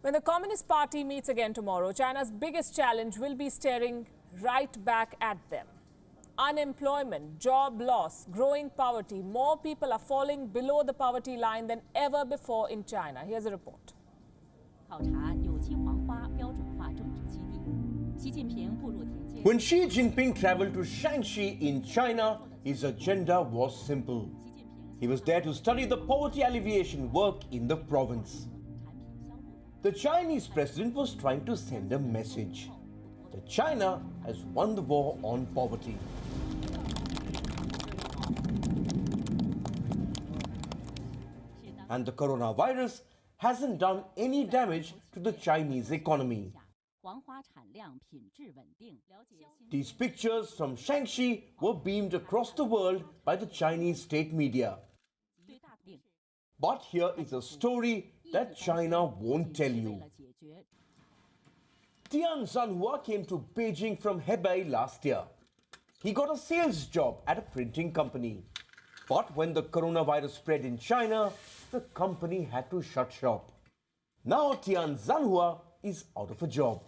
When the Communist Party meets again tomorrow, China's biggest challenge will be staring right back at them. Unemployment, job loss, growing poverty. More people are falling below the poverty line than ever before in China. Here's a report. When Xi Jinping traveled to Shaanxi in China, his agenda was simple. He was there to study the poverty alleviation work in the province. The Chinese president was trying to send a message that China has won the war on poverty. And the coronavirus hasn't done any damage to the Chinese economy. These pictures from Shaanxi were beamed across the world by the Chinese state media. But here is a story that China won't tell you. Tian Zhanhua came to Beijing from Hebei last year. He got a sales job at a printing company. But when the coronavirus spread in China, the company had to shut shop. Now Tian Zhanhua is out of a job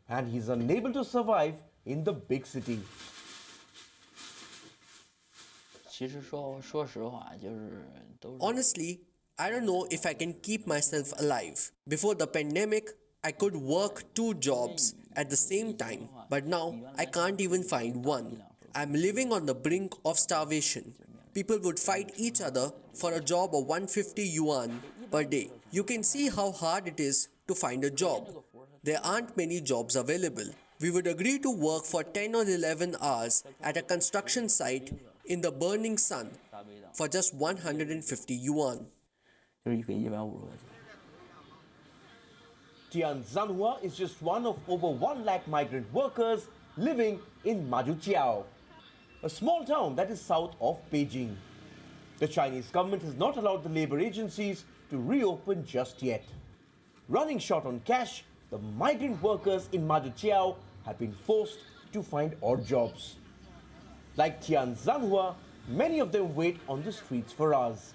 and he's unable to survive in the big city. Honestly, I don't know if I can keep myself alive. Before the pandemic, I could work 2 jobs at the same time, but now I can't even find one. I'm living on the brink of starvation. People would fight each other for a job of 150 yuan per day. You can see how hard it is to find a job. There aren't many jobs available. We would agree to work for 10 or 11 hours at a construction site in the burning sun for just 150 yuan. Tian Zhanhua is just one of over 1 lakh migrant workers living in Majujiao, a small town that is south of Beijing. The Chinese government has not allowed the labor agencies to reopen just yet. Running short on cash, the migrant workers in Majujiao have been forced to find odd jobs. Like Tian Zhanhua, many of them wait on the streets for hours,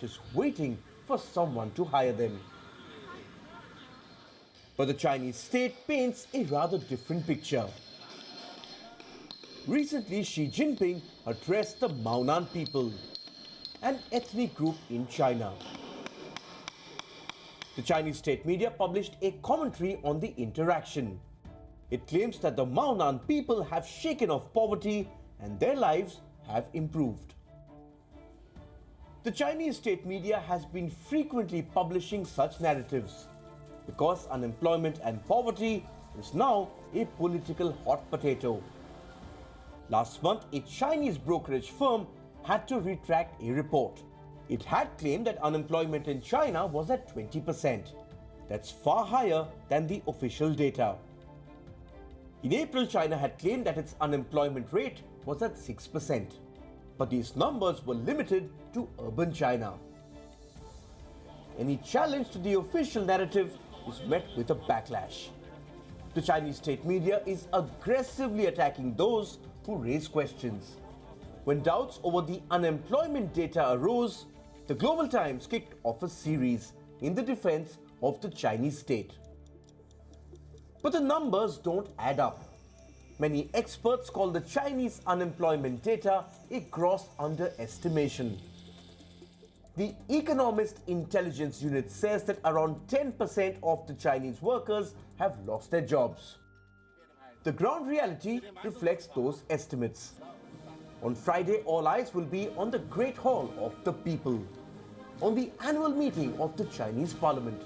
just waiting for someone to hire them. But the Chinese state paints a rather different picture. Recently, Xi Jinping addressed the Maonan people, an ethnic group in China. The Chinese state media published a commentary on the interaction. It claims that the Maonan people have shaken off poverty and their lives have improved. The Chinese state media has been frequently publishing such narratives because unemployment and poverty is now a political hot potato. Last month, a Chinese brokerage firm had to retract a report. It had claimed that unemployment in China was at 20%. That's far higher than the official data. In April, China had claimed that its unemployment rate was at 6%. But these numbers were limited to urban China. Any challenge to the official narrative is met with a backlash. The Chinese state media is aggressively attacking those who raise questions. When doubts over the unemployment data arose, the Global Times kicked off a series in the defense of the Chinese state. But the numbers don't add up. Many experts call the Chinese unemployment data a gross underestimation. The Economist Intelligence Unit says that around 10% of the Chinese workers have lost their jobs. The ground reality reflects those estimates. On Friday, all eyes will be on the Great Hall of the People, on the annual meeting of the Chinese Parliament.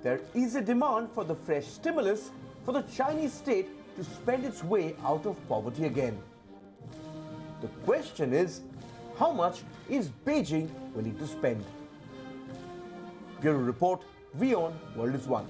There is a demand for the fresh stimulus for the Chinese state to spend its way out of poverty again. The question is, how much is Beijing willing to spend? Bureau Report, WION, World is One.